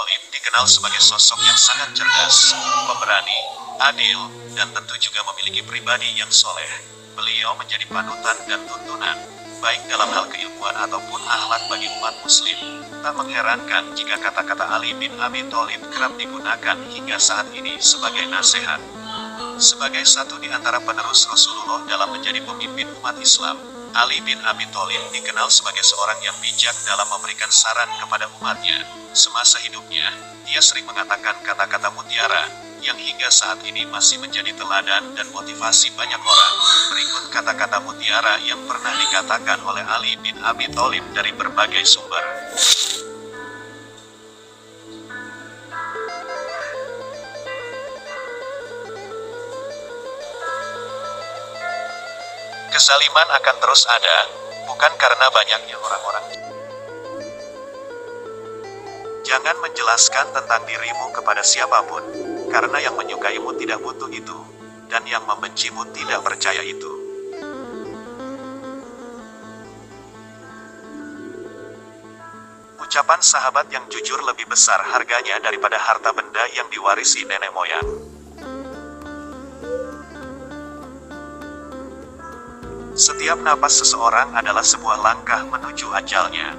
Thalib dikenal sebagai sosok yang sangat cerdas, pemberani, adil, dan tentu juga memiliki pribadi yang soleh. Beliau menjadi panutan dan tuntunan, baik dalam hal keilmuan ataupun akhlak bagi umat muslim. Tak mengherankan jika kata-kata Ali bin Abi Thalib kerap digunakan hingga saat ini sebagai nasihat. Sebagai satu di antara penerus Rasulullah dalam menjadi pemimpin umat Islam, Ali bin Abi Thalib dikenal sebagai seorang yang bijak dalam memberikan saran kepada umatnya. Semasa hidupnya, dia sering mengatakan kata-kata mutiara, yang hingga saat ini masih menjadi teladan dan motivasi banyak orang. Berikut kata-kata mutiara yang pernah dikatakan oleh Ali bin Abi Thalib dari berbagai sumber. Kezaliman akan terus ada, bukan karena banyaknya orang-orang. Jangan menjelaskan tentang dirimu kepada siapapun, karena yang menyukaimu tidak butuh itu, dan yang membencimu tidak percaya itu. Ucapan sahabat yang jujur lebih besar harganya daripada harta benda yang diwarisi nenek moyang. Setiap napas seseorang adalah sebuah langkah menuju ajalnya.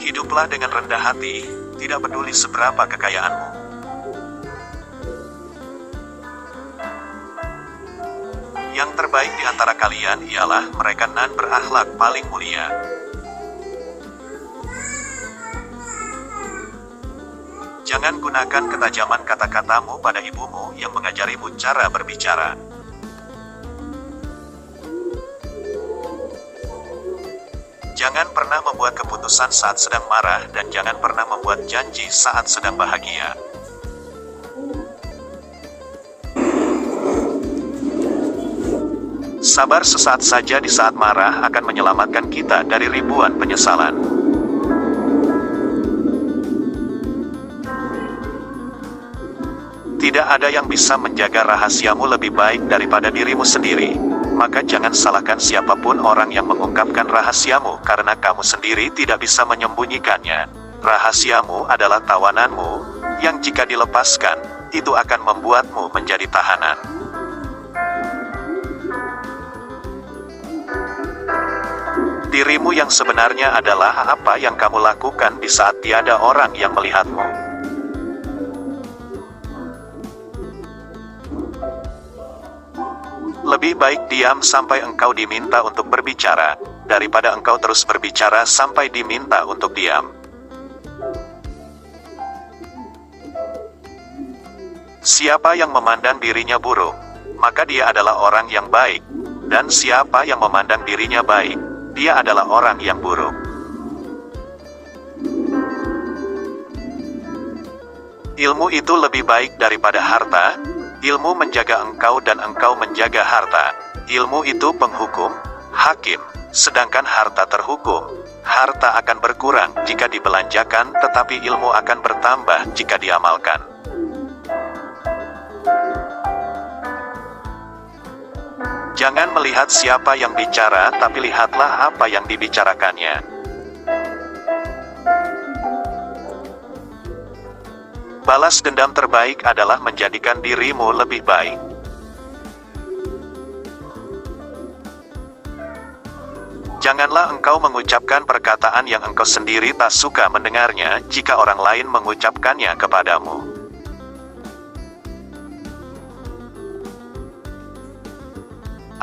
Hiduplah dengan rendah hati, tidak peduli seberapa kekayaanmu. Yang terbaik di antara kalian ialah mereka nan berakhlak paling mulia. Jangan gunakan ketajaman kata-katamu pada ibumu yang mengajarimu cara berbicara. Jangan pernah membuat keputusan saat sedang marah dan jangan pernah membuat janji saat sedang bahagia. Sabar sesaat saja di saat marah akan menyelamatkan kita dari ribuan penyesalan. Tidak ada yang bisa menjaga rahasiamu lebih baik daripada dirimu sendiri. Maka jangan salahkan siapapun orang yang mengungkapkan rahasiamu karena kamu sendiri tidak bisa menyembunyikannya. Rahasiamu adalah tawananmu, yang jika dilepaskan, itu akan membuatmu menjadi tahanan. Dirimu yang sebenarnya adalah apa yang kamu lakukan di saat tiada orang yang melihatmu. Lebih baik diam sampai engkau diminta untuk berbicara, daripada engkau terus berbicara sampai diminta untuk diam. Siapa yang memandang dirinya buruk, maka dia adalah orang yang baik, dan siapa yang memandang dirinya baik, dia adalah orang yang buruk. Ilmu itu lebih baik daripada harta. Ilmu menjaga engkau dan engkau menjaga harta. Ilmu itu penghukum, hakim, sedangkan harta terhukum. Harta akan berkurang jika dibelanjakan, tetapi ilmu akan bertambah jika diamalkan. Jangan melihat siapa yang bicara, tapi lihatlah apa yang dibicarakannya. Balas dendam terbaik adalah menjadikan dirimu lebih baik. Janganlah engkau mengucapkan perkataan yang engkau sendiri tak suka mendengarnya, jika orang lain mengucapkannya kepadamu.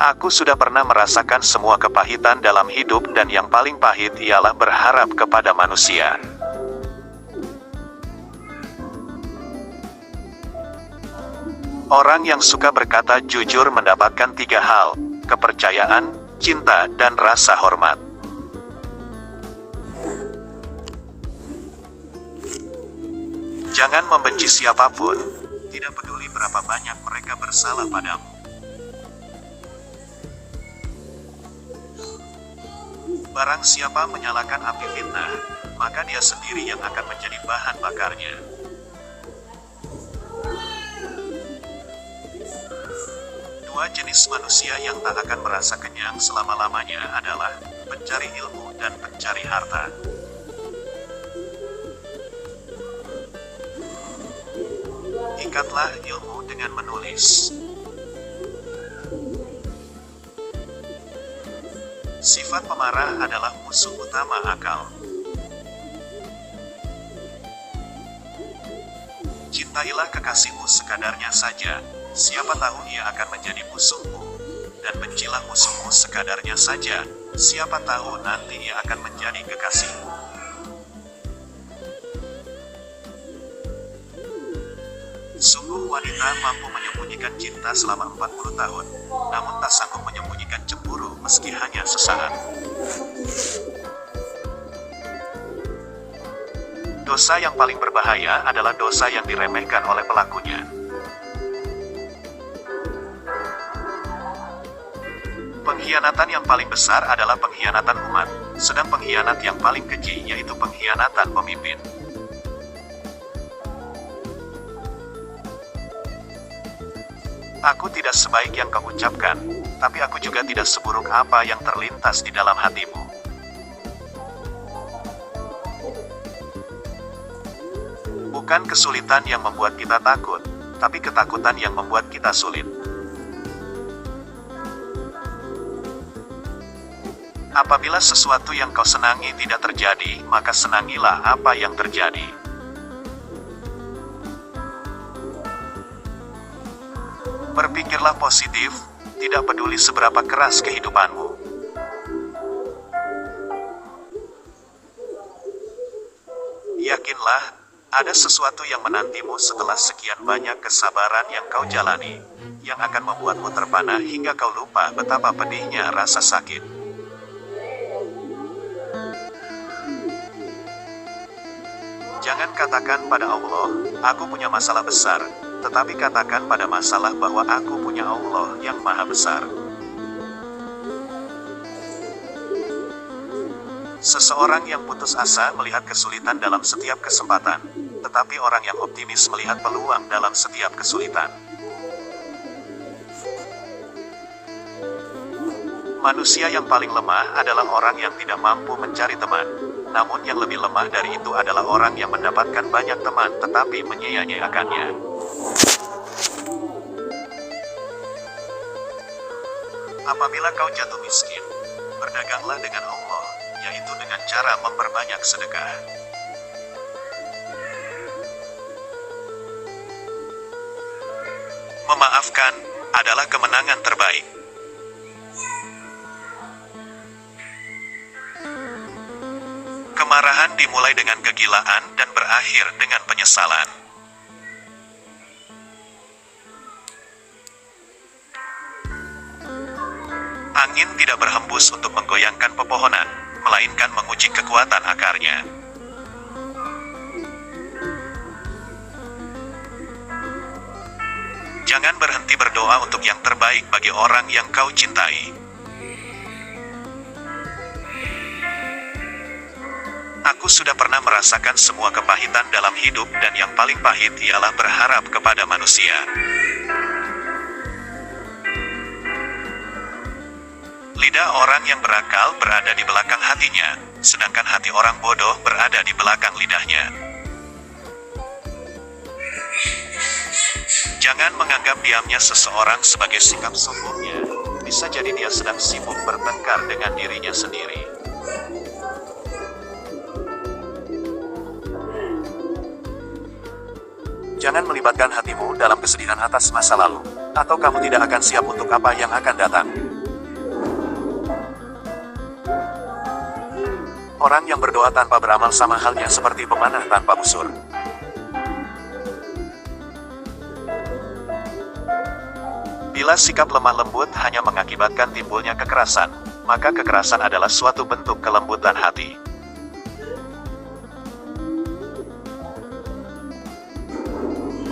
Aku sudah pernah merasakan semua kepahitan dalam hidup dan yang paling pahit ialah berharap kepada manusia. Orang yang suka berkata jujur mendapatkan 3 hal: kepercayaan, cinta, dan rasa hormat. Jangan membenci siapapun, tidak peduli berapa banyak mereka bersalah padamu. Barang siapa menyalakan api fitnah, maka dia sendiri yang akan menjadi bahan bakarnya. Dua jenis manusia yang tak akan merasa kenyang selama-lamanya adalah pencari ilmu dan pencari harta. Ikatlah ilmu dengan menulis. Sifat pemarah adalah musuh utama akal. Cintailah kekasihmu sekadarnya saja, siapa tahu ia akan menjadi musuhmu. Dan bencilah musuhmu sekadarnya saja, siapa tahu nanti ia akan menjadi kekasihmu. Sungguh wanita mampu menyembunyikan cinta selama 40 tahun, namun tak sanggup menyembunyikan cemburu meski hanya sesaat. Dosa yang paling berbahaya adalah dosa yang diremehkan oleh pelakunya. Pengkhianatan yang paling besar adalah pengkhianatan umat, sedang pengkhianat yang paling keji yaitu pengkhianatan pemimpin. Aku tidak sebaik yang kau ucapkan, tapi aku juga tidak seburuk apa yang terlintas di dalam hatimu. Bukan kesulitan yang membuat kita takut, tapi ketakutan yang membuat kita sulit. Apabila sesuatu yang kau senangi tidak terjadi, maka senangilah apa yang terjadi. Berpikirlah positif, tidak peduli seberapa keras kehidupanmu. Yakinlah, ada sesuatu yang menantimu setelah sekian banyak kesabaran yang kau jalani, yang akan membuatmu terpana hingga kau lupa betapa pedihnya rasa sakit. Jangan katakan pada Allah, aku punya masalah besar, tetapi katakan pada masalah bahwa aku punya Allah yang maha besar. Seseorang yang putus asa melihat kesulitan dalam setiap kesempatan, tetapi orang yang optimis melihat peluang dalam setiap kesulitan. Manusia yang paling lemah adalah orang yang tidak mampu mencari teman. Namun yang lebih lemah dari itu adalah orang yang mendapatkan banyak teman tetapi menyia-nyiakannya. Apabila kau jatuh miskin, berdaganglah dengan Allah, yaitu dengan cara memperbanyak sedekah. Memaafkan adalah kemenangan terbaik. Kemarahan dimulai dengan kegilaan dan berakhir dengan penyesalan. Angin tidak berhembus untuk menggoyangkan pepohonan, melainkan menguji kekuatan akarnya. Jangan berhenti berdoa untuk yang terbaik bagi orang yang kau cintai. Aku sudah pernah merasakan semua kepahitan dalam hidup dan yang paling pahit ialah berharap kepada manusia. Lidah orang yang berakal berada di belakang hatinya, sedangkan hati orang bodoh berada di belakang lidahnya. Jangan menganggap diamnya seseorang sebagai sikap sombongnya. Bisa jadi dia sedang sibuk bertengkar dengan dirinya sendiri. Jangan melibatkan hatimu dalam kesedihan atas masa lalu, atau kamu tidak akan siap untuk apa yang akan datang. Orang yang berdoa tanpa beramal sama halnya seperti pemanah tanpa busur. Bila sikap lemah lembut hanya mengakibatkan timbulnya kekerasan, maka kekerasan adalah suatu bentuk kelembutan hati.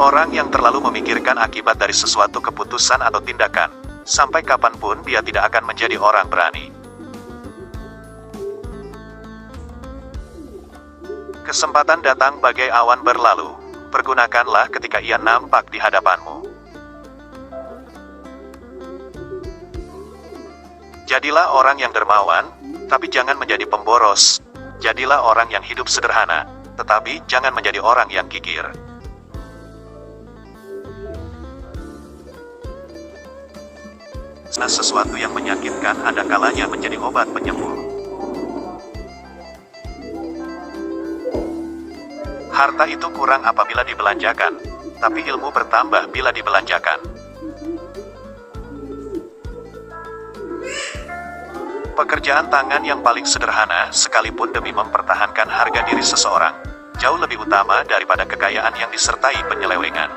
Orang yang terlalu memikirkan akibat dari sesuatu keputusan atau tindakan, sampai kapanpun dia tidak akan menjadi orang berani. Kesempatan datang bagai awan berlalu, pergunakanlah ketika ia nampak di hadapanmu. Jadilah orang yang dermawan, tapi jangan menjadi pemboros. Jadilah orang yang hidup sederhana, tetapi jangan menjadi orang yang kikir. Nah, sesuatu yang menyakitkan ada kalanya menjadi obat penyembuh. Harta itu kurang apabila dibelanjakan, tapi ilmu bertambah bila dibelanjakan. Pekerjaan tangan yang paling sederhana, sekalipun demi mempertahankan harga diri seseorang, jauh lebih utama daripada kekayaan yang disertai penyelewengan.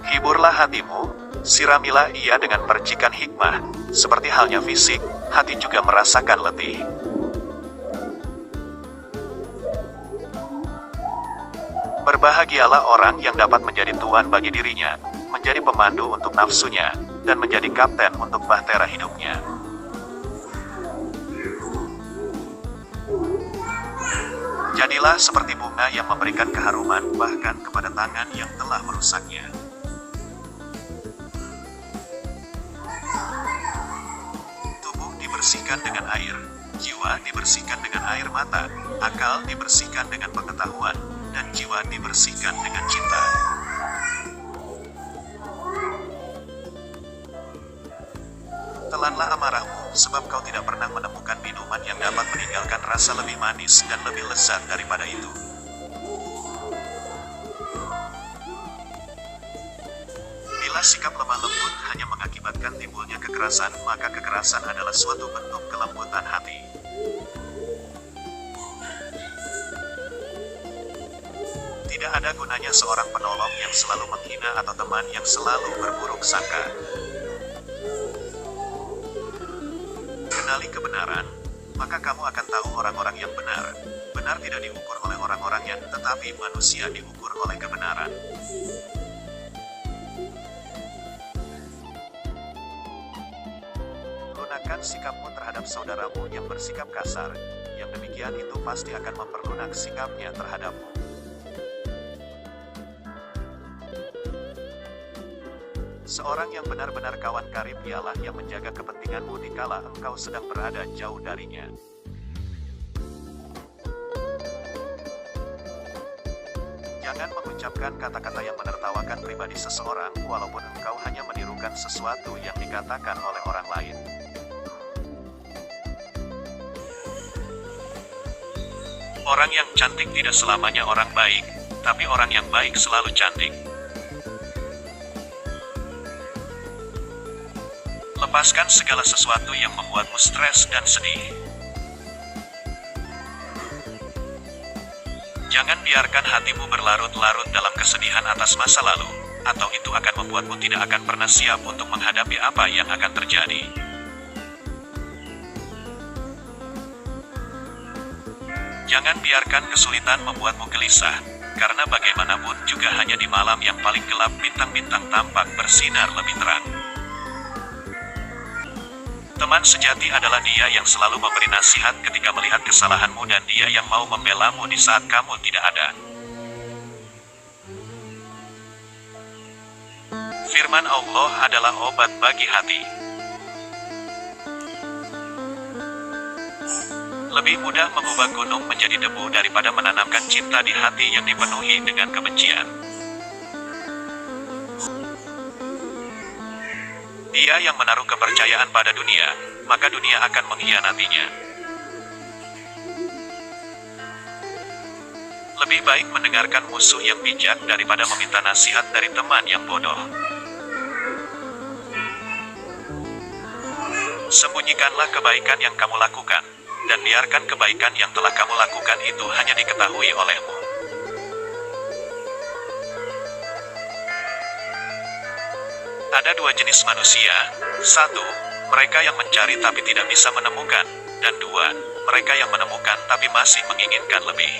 Hiburlah hatimu, siramilah ia dengan percikan hikmah, seperti halnya fisik, hati juga merasakan letih. Berbahagialah orang yang dapat menjadi tuan bagi dirinya, menjadi pemandu untuk nafsunya, dan menjadi kapten untuk bahtera hidupnya. Jadilah seperti bunga yang memberikan keharuman bahkan kepada tangan yang telah merusaknya. Tubuh dibersihkan dengan air, jiwa dibersihkan dengan air mata, akal dibersihkan dengan pengetahuan, dan jiwa dibersihkan dengan cinta. Telanlah amarahmu, sebab kau tidak pernah menemukan minuman yang dapat meninggalkan rasa lebih manis dan lebih lezat daripada itu. Bila sikap lemah lembut hanya mengakibatkan timbulnya kekerasan, maka kekerasan adalah suatu bentuk kelembutan hati. Tidak ada gunanya seorang penolong yang selalu menghina atau teman yang selalu berburuk sangka. Kenali kebenaran, maka kamu akan tahu orang-orang yang benar. Benar tidak diukur oleh orang-orangnya, tetapi manusia diukur oleh kebenaran. Lunakkan sikapmu terhadap saudaramu yang bersikap kasar, yang demikian itu pasti akan memperlunak sikapnya terhadapmu. Seorang yang benar-benar kawan karib ialah yang menjaga kepentinganmu dikala engkau sedang berada jauh darinya. Jangan mengucapkan kata-kata yang menertawakan pribadi seseorang walaupun engkau hanya menirukan sesuatu yang dikatakan oleh orang lain. Orang yang cantik tidak selamanya orang baik, tapi orang yang baik selalu cantik. Lepaskan segala sesuatu yang membuatmu stres dan sedih. Jangan biarkan hatimu berlarut-larut dalam kesedihan atas masa lalu, atau itu akan membuatmu tidak akan pernah siap untuk menghadapi apa yang akan terjadi. Jangan biarkan kesulitan membuatmu gelisah, karena bagaimanapun juga hanya di malam yang paling gelap bintang-bintang tampak bersinar lebih terang. Teman sejati adalah dia yang selalu memberi nasihat ketika melihat kesalahanmu dan dia yang mau membelamu di saat kamu tidak ada. Firman Allah adalah obat bagi hati. Lebih mudah mengubah gunung menjadi debu daripada menanamkan cinta di hati yang dipenuhi dengan kebencian. Dia yang menaruh kepercayaan pada dunia, maka dunia akan mengkhianatinya. Lebih baik mendengarkan musuh yang bijak daripada meminta nasihat dari teman yang bodoh. Sembunyikanlah kebaikan yang kamu lakukan, dan biarkan kebaikan yang telah kamu lakukan itu hanya diketahui olehmu. Ada dua jenis manusia, satu, mereka yang mencari tapi tidak bisa menemukan, dan dua, mereka yang menemukan tapi masih menginginkan lebih.